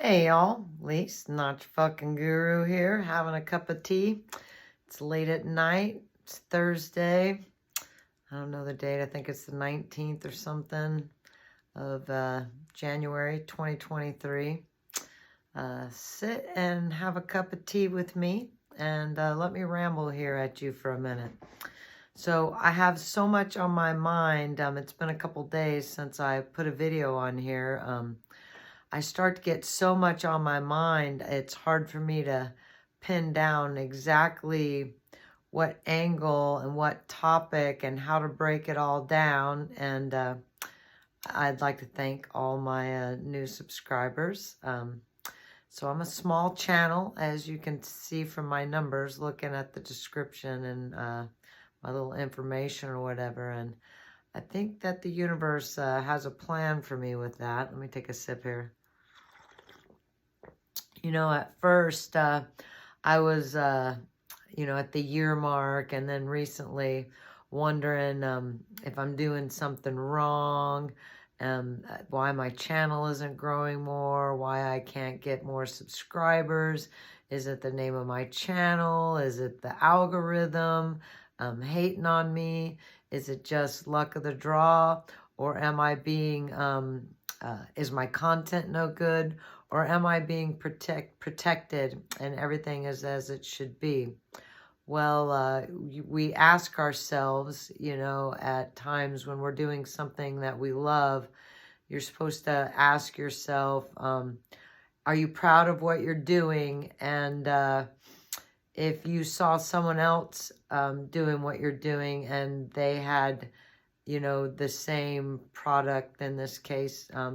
Hey y'all, Lise, not your fucking guru here, having a cup of tea. It's late at night, it's Thursday. I don't know the date, I think it's the 19th or something of January 2023. Sit and have a cup of tea with me and let me ramble here at you for a minute. So I have so much on my mind. It's been a couple days since I put a video on here. I start to get so much on my mind, it's hard for me to pin down exactly what angle and what topic and how to break it all down. And I'd like to thank all my new subscribers. So I'm a small channel, as you can see from my numbers, looking at the description and my little information or whatever. And I think that the universe has a plan for me with that. Let me take a sip here. You know, at first, I was, you know, at the year mark, and then recently wondering if I'm doing something wrong, why my channel isn't growing more, why I can't get more subscribers. Is it the name of my channel? Is it the algorithm hating on me? Is it just luck of the draw? Or am I being, is my content no good? Or am I being protected and everything is as it should be? Well, we ask ourselves, you know, at times when we're doing something that we love, you're supposed to ask yourself, are you proud of what you're doing? And if you saw someone else doing what you're doing and they had, you know, the same product, in this case, a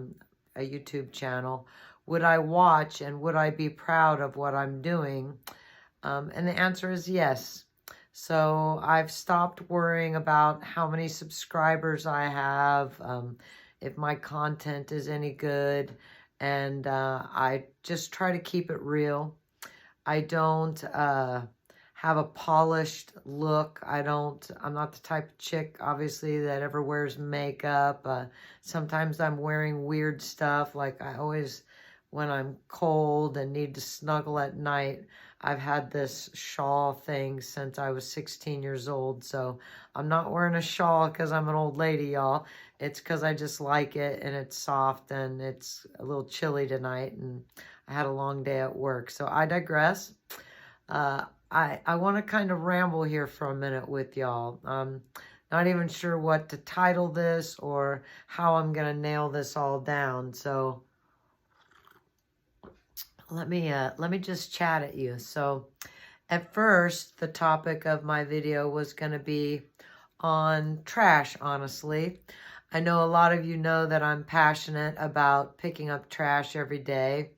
YouTube channel, would I watch and would I be proud of what I'm doing? And the answer is yes. So I've stopped worrying about how many subscribers I have, if my content is any good, and I just try to keep it real. I don't have a polished look. I'm not the type of chick, obviously, that ever wears makeup. Sometimes I'm wearing weird stuff, like I always, when I'm cold and need to snuggle at night, I've had this shawl thing since I was 16 years old. So I'm not wearing a shawl because I'm an old lady, y'all. It's because I just like it and it's soft and it's a little chilly tonight and I had a long day at work. So I digress. I want to kind of ramble here for a minute with y'all. Not even sure what to title this or how I'm going to nail this all down. So let me just chat at you. So at first, the topic of my video was going to be on trash, honestly. I know a lot of you know that I'm passionate about picking up trash every day,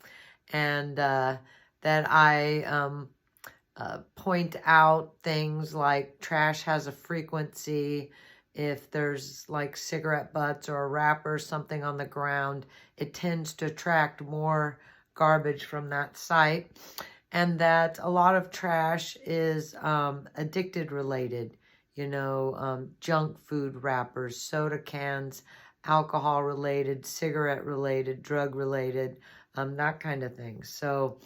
and that I point out things like trash has a frequency. If there's like cigarette butts or a wrapper or something on the ground, it tends to attract more garbage from that site, and that a lot of trash is addicted related, you know, junk food wrappers, soda cans, alcohol related, cigarette related, drug related, that kind of thing. So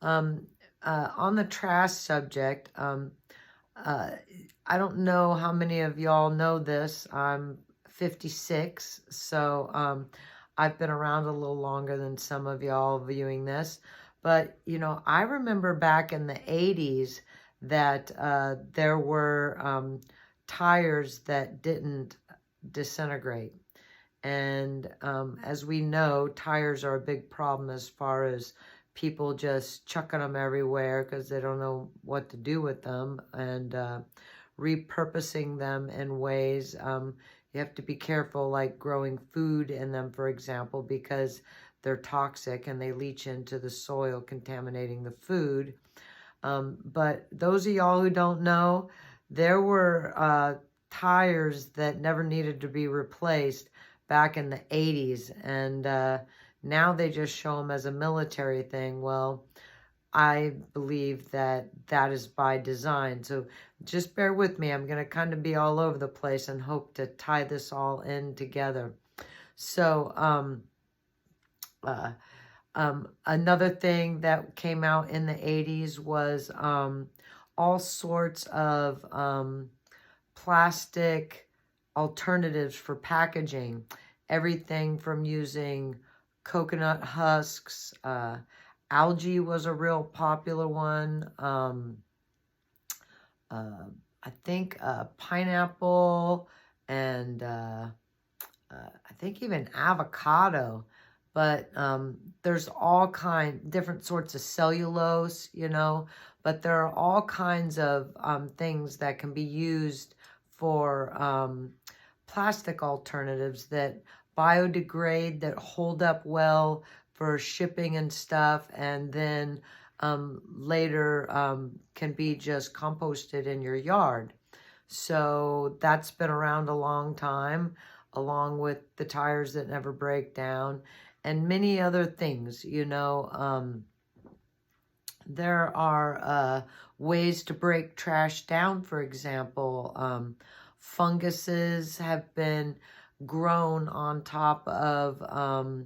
on the trash subject, I don't know how many of y'all know this. I'm 56, so I've been around a little longer than some of y'all viewing this. But, you know, I remember back in the 80s that there were tires that didn't disintegrate. And as we know, tires are a big problem as far as people just chucking them everywhere because they don't know what to do with them, and repurposing them in ways. You have to be careful, like growing food in them, for example, because they're toxic and they leach into the soil, contaminating the food. But those of y'all who don't know, there were tires that never needed to be replaced back in the 80s. And now they just show them as a military thing. Well, I believe that that is by design. So just bear with me. I'm going to kind of be all over the place and hope to tie this all in together. So Another thing that came out in the 80s was all sorts of plastic alternatives for packaging. Everything from using coconut husks, algae was a real popular one. I think pineapple and I think even avocado. But there's all different sorts of cellulose, you know, but there are all kinds of things that can be used for plastic alternatives that biodegrade, that hold up well for shipping and stuff, and then later can be just composted in your yard. So that's been around a long time, along with the tires that never break down and many other things, you know. There are ways to break trash down. For example, funguses have been grown on top of, God,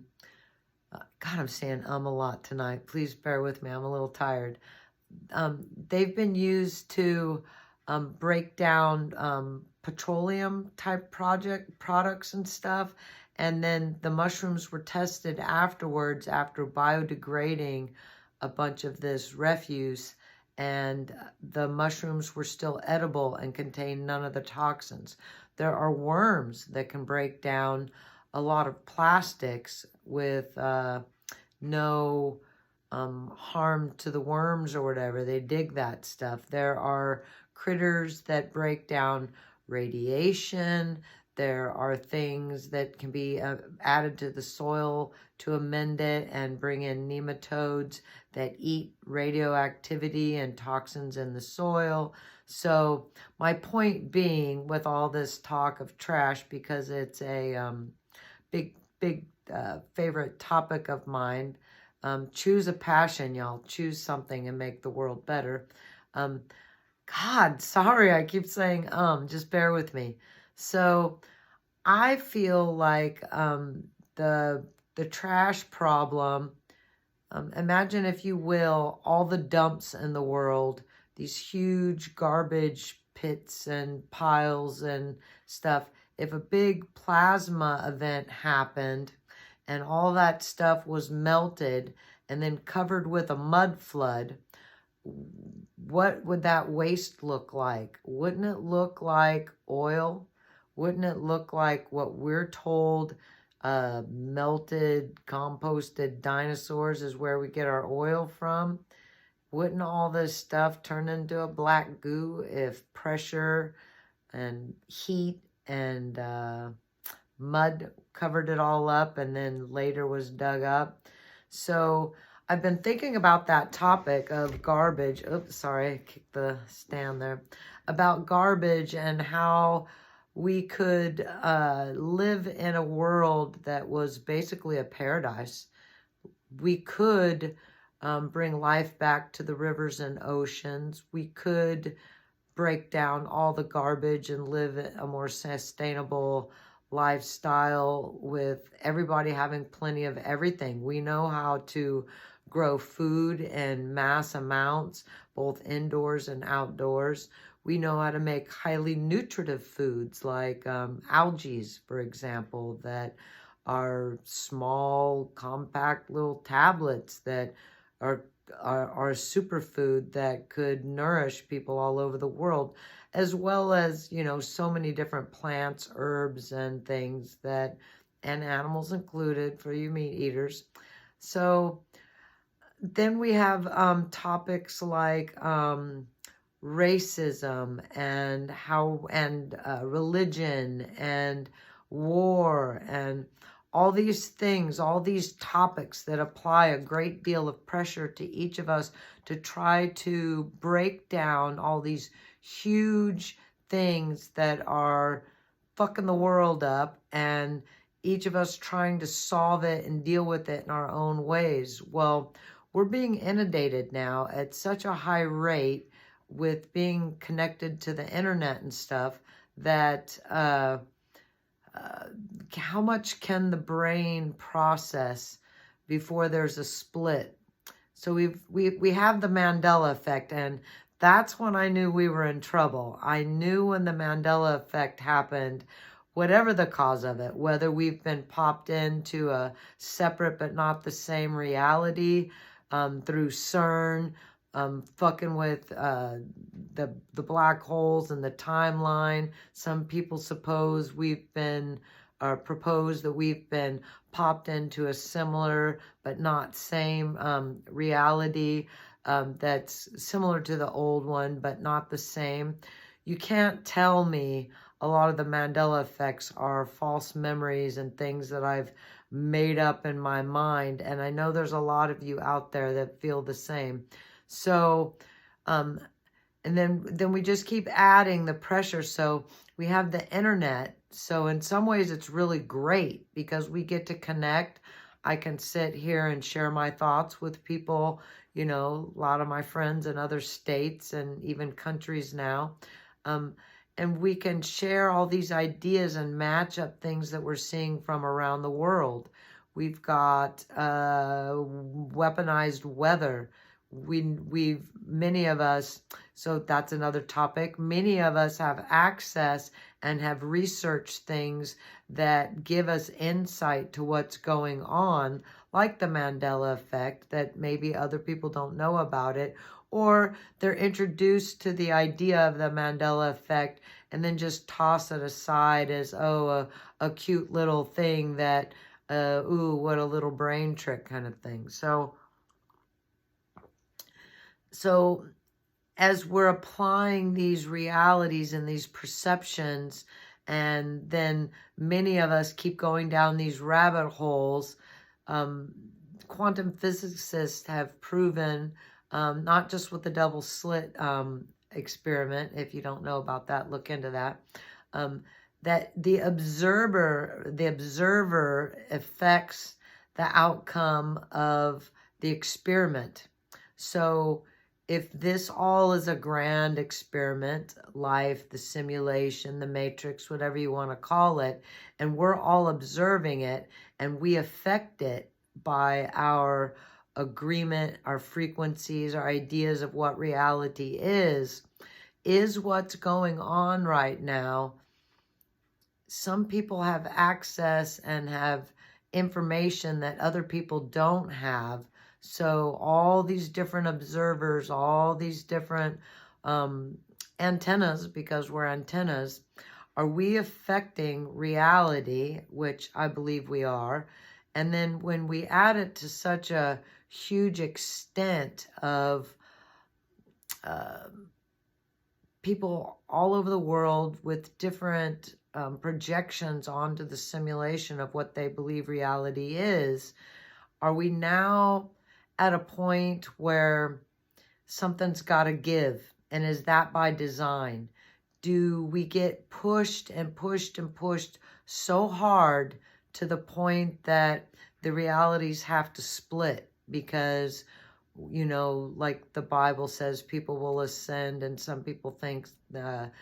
I'm saying a lot tonight. Please bear with me. I'm a little tired. They've been used to break down petroleum type products and stuff. And then the mushrooms were tested afterwards after biodegrading a bunch of this refuse, and the mushrooms were still edible and contained none of the toxins. There are worms that can break down a lot of plastics with no harm to the worms or whatever. They dig that stuff. There are critters that break down radiation. There are things that can be added to the soil to amend it and bring in nematodes that eat radioactivity and toxins in the soil. So my point being, with all this talk of trash, because it's a big favorite topic of mine, choose a passion, y'all. Choose something and make the world better. God, sorry, I keep saying just bear with me. So I feel like the trash problem, imagine, if you will, all the dumps in the world, these huge garbage pits and piles and stuff. If a big plasma event happened and all that stuff was melted and then covered with a mud flood, what would that waste look like? Wouldn't it look like oil? Wouldn't it look like what we're told melted, composted dinosaurs is where we get our oil from? Wouldn't all this stuff turn into a black goo if pressure and heat and mud covered it all up and then later was dug up? So I've been thinking about that topic of garbage. Oops, sorry, I kicked the stand there. About garbage and how we could live in a world that was basically a paradise. We could bring life back to the rivers and oceans. We could break down all the garbage and live a more sustainable lifestyle with everybody having plenty of everything. We know how to grow food in mass amounts, both indoors and outdoors. We know how to make highly nutritive foods like algae, for example, that are small, compact little tablets that are a superfood that could nourish people all over the world, as well as, you know, so many different plants, herbs, and things that, and animals included for you meat eaters. So then we have topics like racism and religion and war and all these things, all these topics that apply a great deal of pressure to each of us to try to break down all these huge things that are fucking the world up, and each of us trying to solve it and deal with it in our own ways. Well, we're being inundated now at such a high rate with being connected to the internet and stuff that how much can the brain process before there's a split. So we have the Mandela effect, and that's when I knew we were in trouble. I knew when the Mandela effect happened, whatever the cause of it, whether we've been popped into a separate but not the same reality through CERN, fucking with the black holes and the timeline. Some people suppose we've been, or propose that we've been popped into a similar but not same reality that's similar to the old one but not the same. You can't tell me a lot of the Mandela effects are false memories and things that I've made up in my mind, and I know there's a lot of you out there that feel the same. So and then we just keep adding the pressure. So we have the internet. So in some ways it's really great because we get to connect. I can sit here and share my thoughts with people, you know, a lot of my friends in other states and even countries now. And we can share all these ideas and match up things that we're seeing from around the world. We've got weaponized weather. Many of us, so that's another topic. Many of us have access and have researched things that give us insight to what's going on, like the Mandela effect, that maybe other people don't know about it, or they're introduced to the idea of the Mandela effect and then just toss it aside as, oh, a cute little thing that, ooh, what a little brain trick kind of thing. So as we're applying these realities and these perceptions, and then many of us keep going down these rabbit holes, quantum physicists have proven, not just with the double slit experiment, if you don't know about that, look into that, that the observer affects the outcome of the experiment. So if this all is a grand experiment, life, the simulation, the matrix, whatever you want to call it, and we're all observing it, and we affect it by our agreement, our frequencies, our ideas of what reality is what's going on right now. Some people have access and have information that other people don't have. So all these different observers, all these different antennas, because we're antennas, are we affecting reality, which I believe we are? And then when we add it to such a huge extent of people all over the world with different projections onto the simulation of what they believe reality is, are we now at a point where something's got to give? And is that by design? Do we get pushed and pushed and pushed so hard to the point that the realities have to split? Because, you know, like the Bible says, people will ascend, and some people think that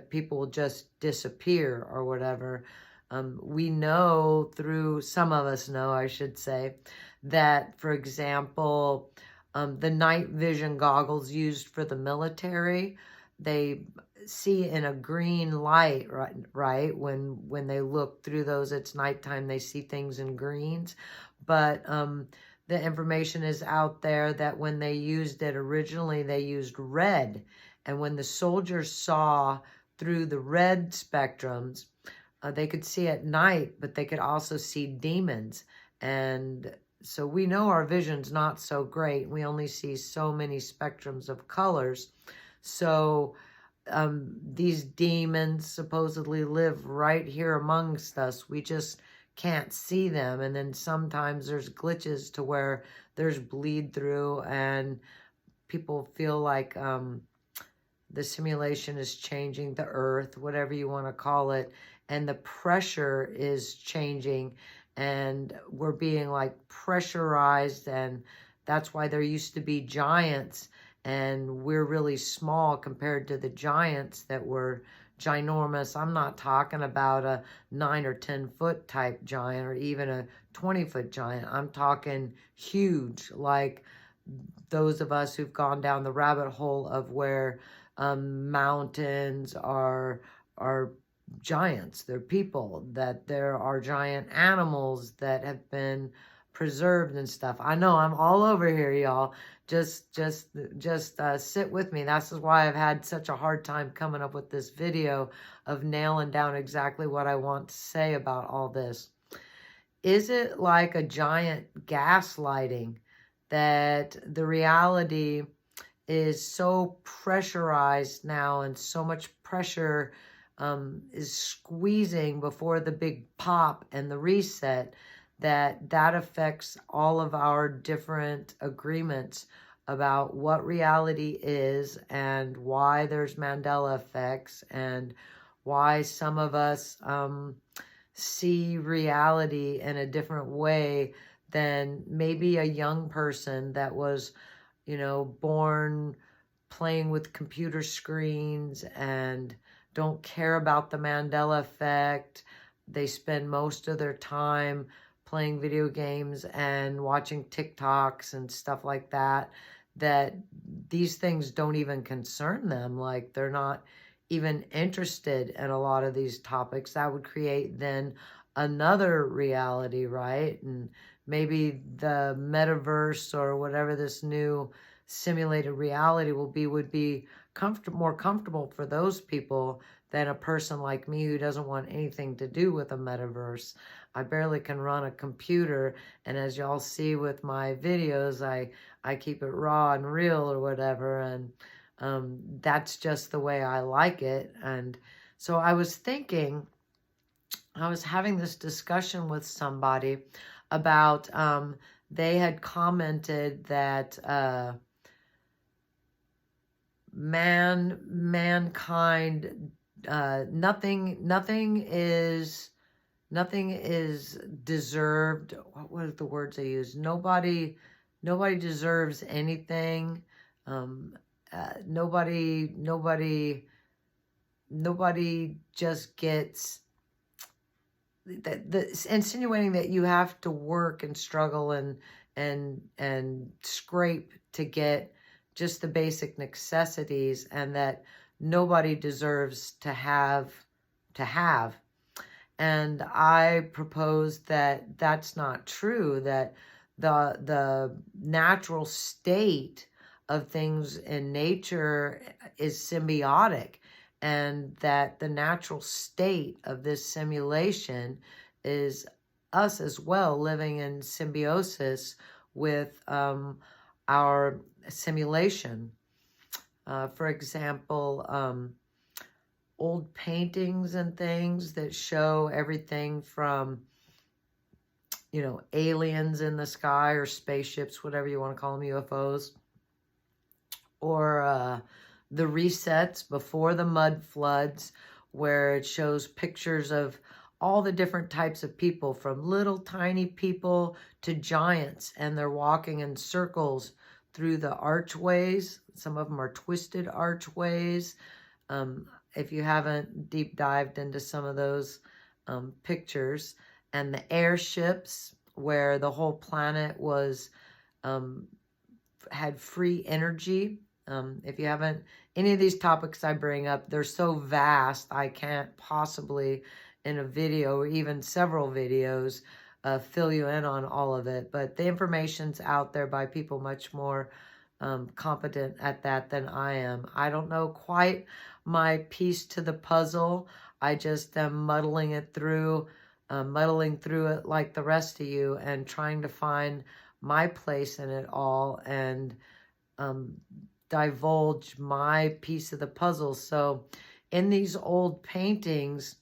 people will just disappear or whatever. We know through, some of us know, I should say, that, for example, the night vision goggles used for the military, they see in a green light, right? When they look through those, it's nighttime, they see things in greens. But the information is out there that when they used it originally, they used red. And when the soldiers saw through the red spectrums, they could see at night, but they could also see demons. And so we know our vision's not so great. We only see so many spectrums of colors. So these demons supposedly live right here amongst us. We just can't see them. And then sometimes there's glitches to where there's bleed through and people feel like the simulation is changing, the earth, whatever you want to call it, and the pressure is changing, and we're being like pressurized, and that's why there used to be giants, and we're really small compared to the giants that were ginormous. I'm not talking about a 9 or 10 foot type giant or even a 20-foot giant. I'm talking huge, like those of us who've gone down the rabbit hole of where mountains are giants. They're people, that there are giant animals that have been preserved and stuff. I know I'm all over here, y'all. Just sit with me. That's why I've had such a hard time coming up with this video of nailing down exactly what I want to say about all this. Is it like a giant gaslighting that the reality is so pressurized now and so much pressure is squeezing before the big pop and the reset that affects all of our different agreements about what reality is and why there's Mandela effects and why some of us see reality in a different way than maybe a young person that was, you know, born playing with computer screens and don't care about the Mandela effect. They spend most of their time playing video games and watching TikToks and stuff like that, that these things don't even concern them. Like, they're not even interested in a lot of these topics. That would create then another reality, right? And maybe the metaverse or whatever this new simulated reality will be would be more comfortable for those people than a person like me who doesn't want anything to do with a metaverse. I barely can run a computer, and as y'all see with my videos, I keep it raw and real or whatever, and that's just the way I like it. And so I was thinking, I was having this discussion with somebody about, they had commented that mankind, nothing is deserved. What were the words I used? Nobody deserves anything. Nobody just gets that, insinuating that you have to work and struggle and scrape to get just the basic necessities, and that nobody deserves to have. And I propose that that's not true, that the natural state of things in nature is symbiotic, and that the natural state of this simulation is us as well, living in symbiosis with our simulation. For example, old paintings and things that show everything from, you know, aliens in the sky or spaceships, whatever you want to call them, UFOs, or the resets before the mud floods, where it shows pictures of all the different types of people, from little tiny people to giants, and they're walking in circles through the archways. Some of them are twisted archways. If you haven't deep dived into some of those pictures, and the airships where the whole planet was had free energy. If you haven't, any of these topics I bring up, they're so vast, I can't possibly in a video or even several videos fill you in on all of it. But the information's out there by people much more competent at that than I am. I don't know quite my piece to the puzzle. I just am muddling through it like the rest of you, and trying to find my place in it all, and divulge my piece of the puzzle. So in these old paintings,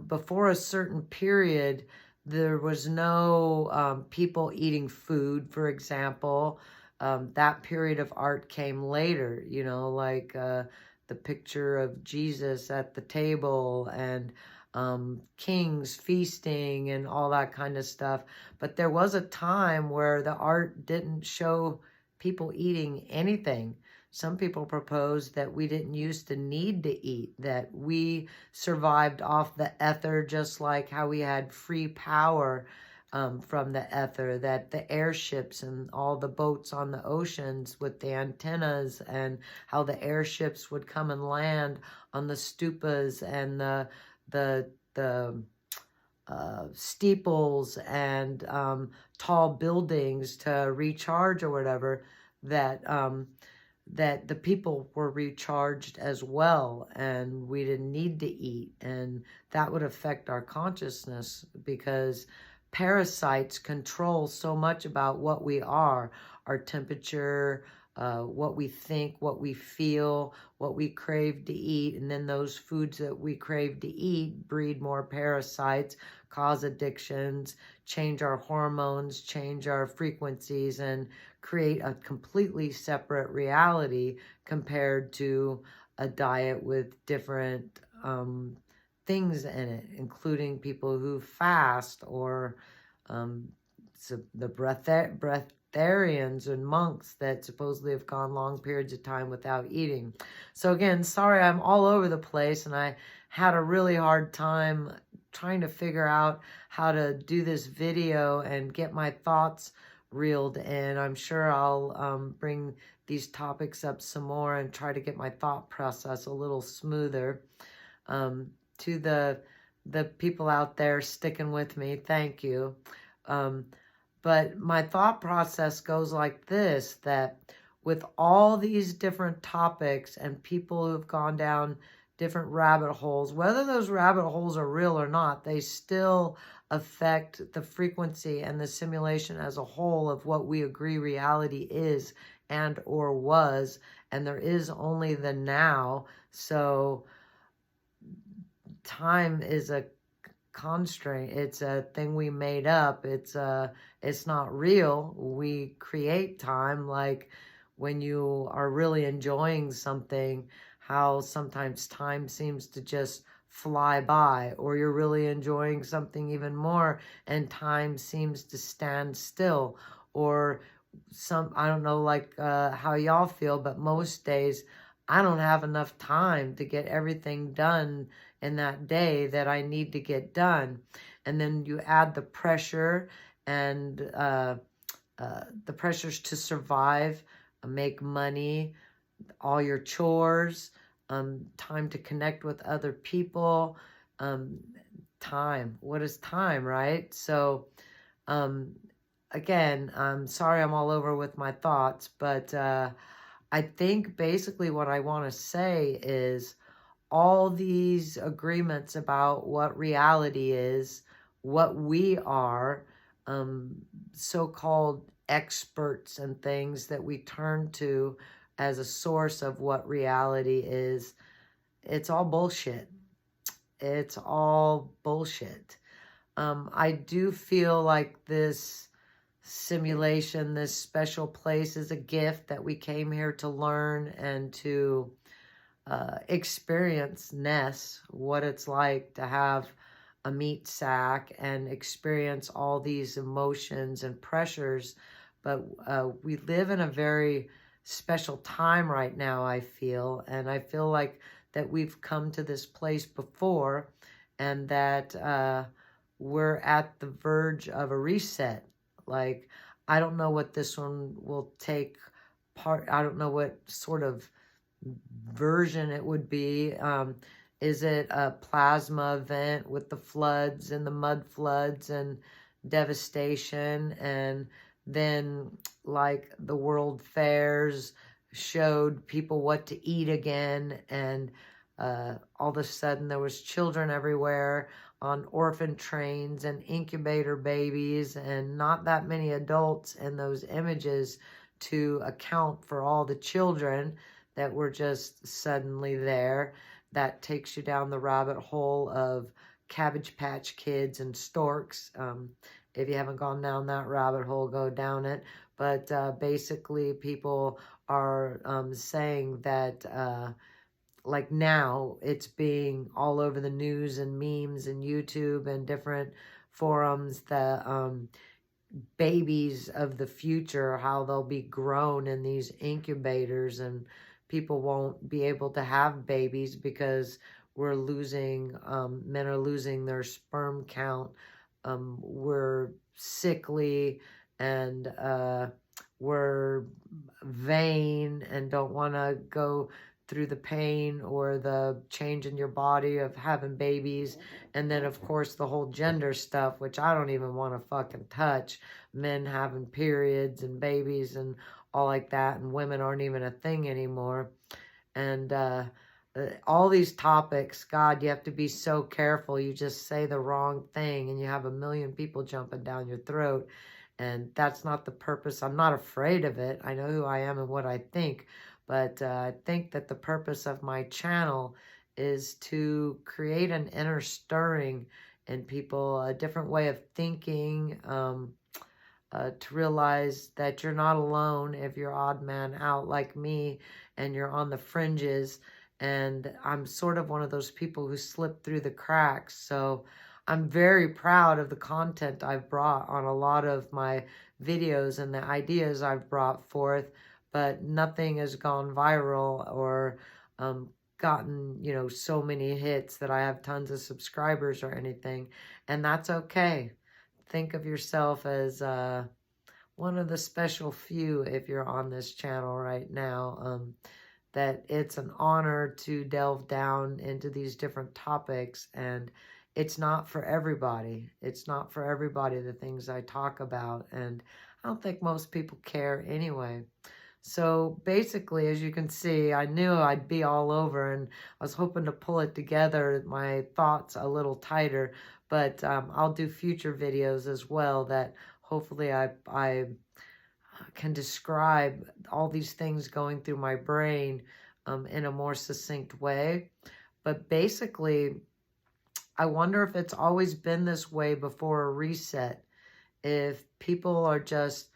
before a certain period, there was no people eating food, for example. That period of art came later, you know, like the picture of Jesus at the table, and kings feasting and all that kind of stuff. But there was a time where the art didn't show people eating anything. Some people propose that we didn't used to need to eat, that we survived off the ether just like how we had free power from the ether, that the airships and all the boats on the oceans with the antennas, and how the airships would come and land on the stupas and the steeples and tall buildings to recharge or whatever, that that the people were recharged as well, and we didn't need to eat, and that would affect our consciousness, because parasites control so much about what we are, our temperature, what we think, what we feel, what we crave to eat, and then those foods that we crave to eat breed more parasites, cause addictions, change our hormones, change our frequencies, and create a completely separate reality compared to a diet with different things in it, including people who fast, or so the breatharians and monks that supposedly have gone long periods of time without eating. So again, sorry I'm all over the place, and I had a really hard time trying to figure out how to do this video and get my thoughts reeled in. I'm sure I'll bring these topics up some more and try to get my thought process a little smoother. To the people out there sticking with me, thank you. But my thought process goes like this, that with all these different topics and people who've gone down different rabbit holes, whether those rabbit holes are real or not, they still affect the frequency and the simulation as a whole of what we agree reality is and or was, and there is only the now. So time is a constraint. It's a thing we made up. It's not real. We create time, like when you are really enjoying something, how sometimes time seems to just fly by, or you're really enjoying something even more and time seems to stand still, or I don't know, like how y'all feel, but most days I don't have enough time to get everything done in that day that I need to get done. And then you add the pressure and the pressures to survive, make money, all your chores, time to connect with other people, time. What is time, right? So, again, I'm sorry I'm all over with my thoughts, but I think basically what I want to say is all these agreements about what reality is, what we are, so-called experts and things that we turn to as a source of what reality is, it's all bullshit. It's all bullshit. I do feel like this simulation, this special place, is a gift that we came here to learn and to experience Ness, what it's like to have a meat sack and experience all these emotions and pressures. But we live in a very special time right now, I feel. And I feel like that we've come to this place before, and that we're at the verge of a reset. Like, I don't know what this one will take part. I don't know what sort of version it would be. Is it a plasma event with the floods and the mud floods and devastation, and then like the world fairs showed people what to eat again, and all of a sudden there was children everywhere on orphan trains and incubator babies, and not that many adults in those images to account for all the children that were just suddenly there. That takes you down the rabbit hole of Cabbage Patch Kids and storks. If you haven't gone down that rabbit hole, go down it. But basically people are saying that like now it's being all over the news and memes and YouTube and different forums that babies of the future, how they'll be grown in these incubators, and people won't be able to have babies because we're losing, men are losing their sperm count. We're sickly, and we're vain and don't want to go through the pain or the change in your body of having babies. And then, of course, the whole gender stuff, which I don't even want to fucking touch. Men having periods and babies and all like that, and women aren't even a thing anymore. And all these topics, God, you have to be so careful. You just say the wrong thing and you have a million people jumping down your throat. And that's not the purpose. I'm not afraid of it. I know who I am and what I think. But I think that the purpose of my channel is to create an inner stirring in people, a different way of thinking, to realize that you're not alone if you're odd man out like me and you're on the fringes. And I'm sort of one of those people who slip through the cracks. So I'm very proud of the content I've brought on a lot of my videos and the ideas I've brought forth, but nothing has gone viral or gotten, you know, so many hits that I have tons of subscribers or anything. And that's okay. Think of yourself as one of the special few if you're on this channel right now. That it's an honor to delve down into these different topics, and it's not for everybody. It's not for everybody, the things I talk about, and I don't think most people care anyway. So basically, as you can see, I knew I'd be all over, and I was hoping to pull it together, my thoughts a little tighter, but I'll do future videos as well that hopefully I can describe all these things going through my brain in a more succinct way. But basically, I wonder if it's always been this way before a reset. If people are just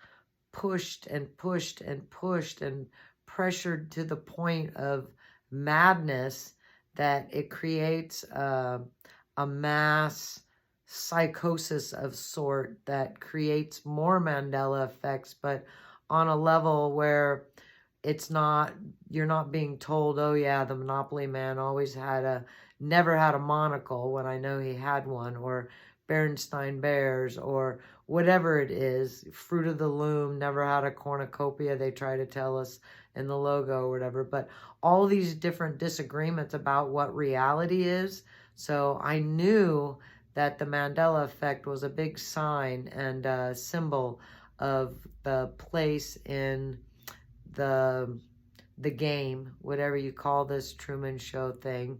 pushed and pushed and pushed and pressured to the point of madness that it creates a mass psychosis of sort that creates more Mandela effects, but on a level where it's not, you're not being told, oh yeah, the Monopoly man always never had a monocle when I know he had one, or Berenstain Bears, or whatever it is, Fruit of the Loom never had a cornucopia, they try to tell us in the logo or whatever, but all these different disagreements about what reality is. So I knew that the Mandela effect was a big sign and a symbol of the place in the game, whatever you call this Truman Show thing,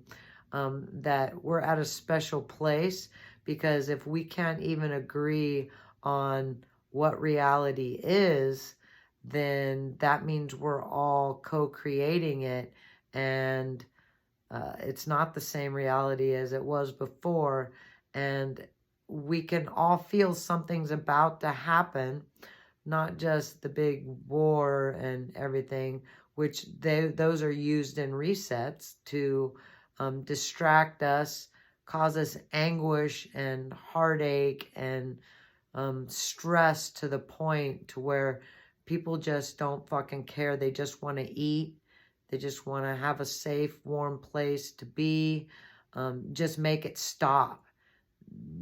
that we're at a special place, because if we can't even agree on what reality is, then that means we're all co-creating it, and it's not the same reality as it was before, and we can all feel something's about to happen, not just the big war and everything, which those are used in resets to distract us, cause us anguish and heartache and stress to the point to where people just don't fucking care. They just want to eat. They just want to have a safe, warm place to be. Just make it stop.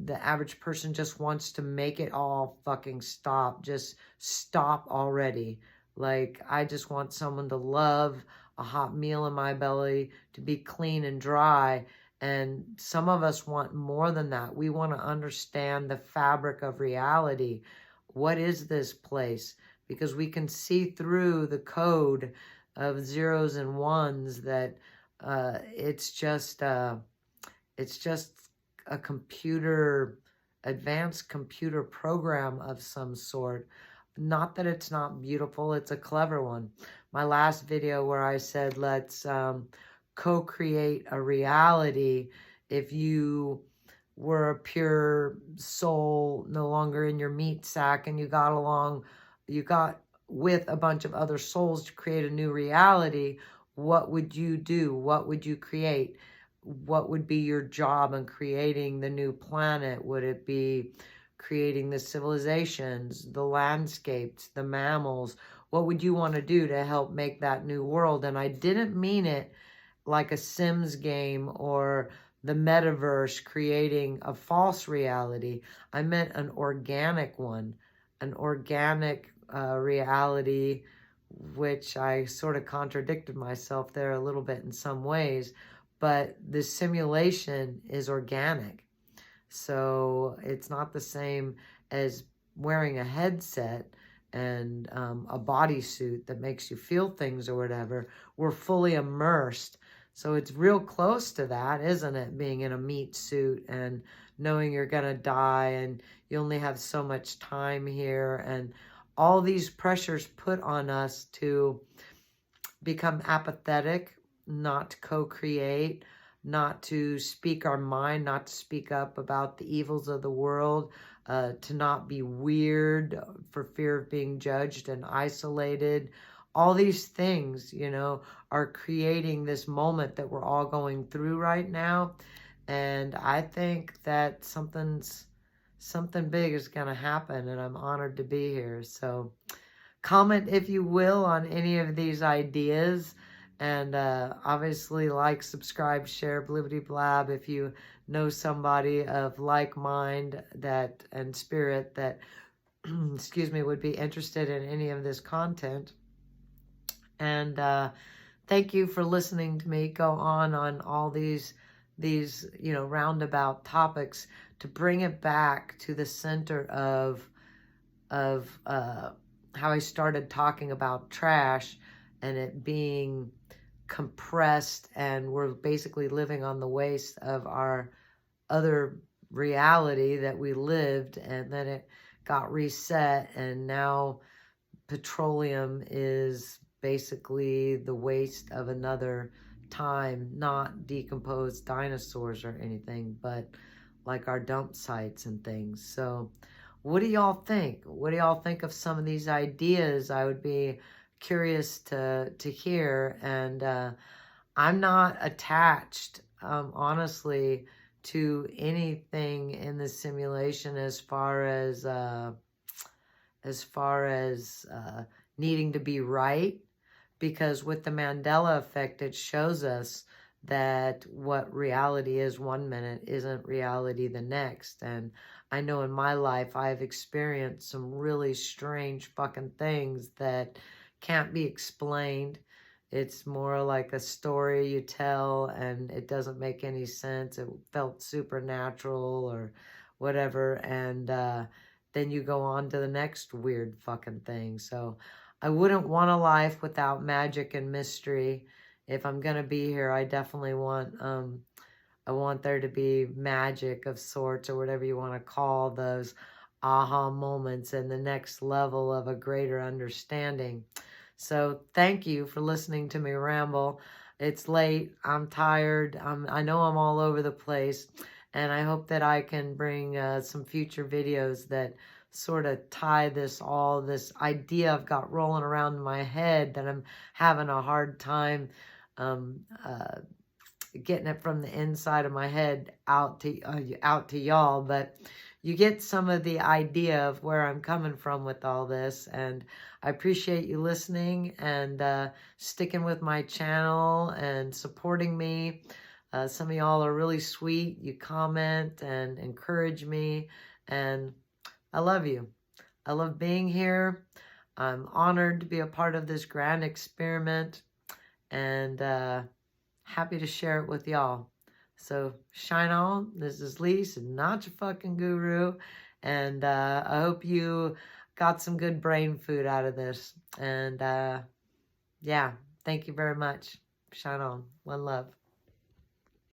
The average person just wants to make it all fucking stop. Just stop already. Like, I just want someone to love, a hot meal in my belly, to be clean and dry. And some of us want more than that. We want to understand the fabric of reality. What is this place? Because we can see through the code of zeros and ones that it's just a advanced computer program of some sort. Not that it's not beautiful, it's a clever one. My last video where I said, let's co-create a reality. If you were a pure soul, no longer in your meat sack, and you got with a bunch of other souls to create a new reality, what would you do? What would you create? What would be your job in creating the new planet? Would it be creating the civilizations, the landscapes, the mammals. What would you want to do to help make that new world? And I didn't mean it like a Sims game or the metaverse creating a false reality. I meant an organic one, an organic reality, which I sort of contradicted myself there a little bit in some ways, but the simulation is organic. So it's not the same as wearing a headset and a bodysuit that makes you feel things or whatever. We're fully immersed. So it's real close to that, isn't it? Being in a meat suit and knowing you're going to die and you only have so much time here, and all these pressures put on us to become apathetic, not to co-create, not to speak our mind, not to speak up about the evils of the world, to not be weird for fear of being judged and isolated. All these things, you know, are creating this moment that we're all going through right now. And I think that something big is going to happen, and I'm honored to be here. So comment, if you will, on any of these ideas. And obviously like, subscribe, share, blibbity blab if you know somebody of like mind that and spirit that excuse me, would be interested in any of this content. And thank you for listening to me go on all these you know, roundabout topics to bring it back to the center of how I started talking about trash and it being compressed, and we're basically living on the waste of our other reality that we lived, and then it got reset, and now petroleum is basically the waste of another time, not decomposed dinosaurs or anything, but like our dump sites and things. So what do y'all think? What do y'all think of some of these ideas? I would be curious to hear. And I'm not attached, honestly, to anything in the simulation as far as needing to be right, because with the Mandela effect, it shows us that what reality is one minute isn't reality the next. And I know in my life I've experienced some really strange fucking things that can't be explained. It's more like a story you tell and it doesn't make any sense. It felt supernatural or whatever. And then you go on to the next weird fucking thing. So I wouldn't want a life without magic and mystery. If I'm going to be here, I definitely want, I want there to be magic of sorts, or whatever you want to call those aha moments and the next level of a greater understanding. So thank you for listening to me ramble. It's late. I'm tired. I know I'm all over the place, and I hope that I can bring some future videos that sort of tie this idea I've got rolling around in my head that I'm having a hard time getting it from the inside of my head out to y'all. But you get some of the idea of where I'm coming from with all this, and I appreciate you listening and sticking with my channel and supporting me. Some of y'all are really sweet. You comment and encourage me, and I love you. I love being here. I'm honored to be a part of this grand experiment, and happy to share it with y'all. So shine on. This is Lise, not your fucking guru. And I hope you got some good brain food out of this. And yeah, thank you very much. Shine on. One love.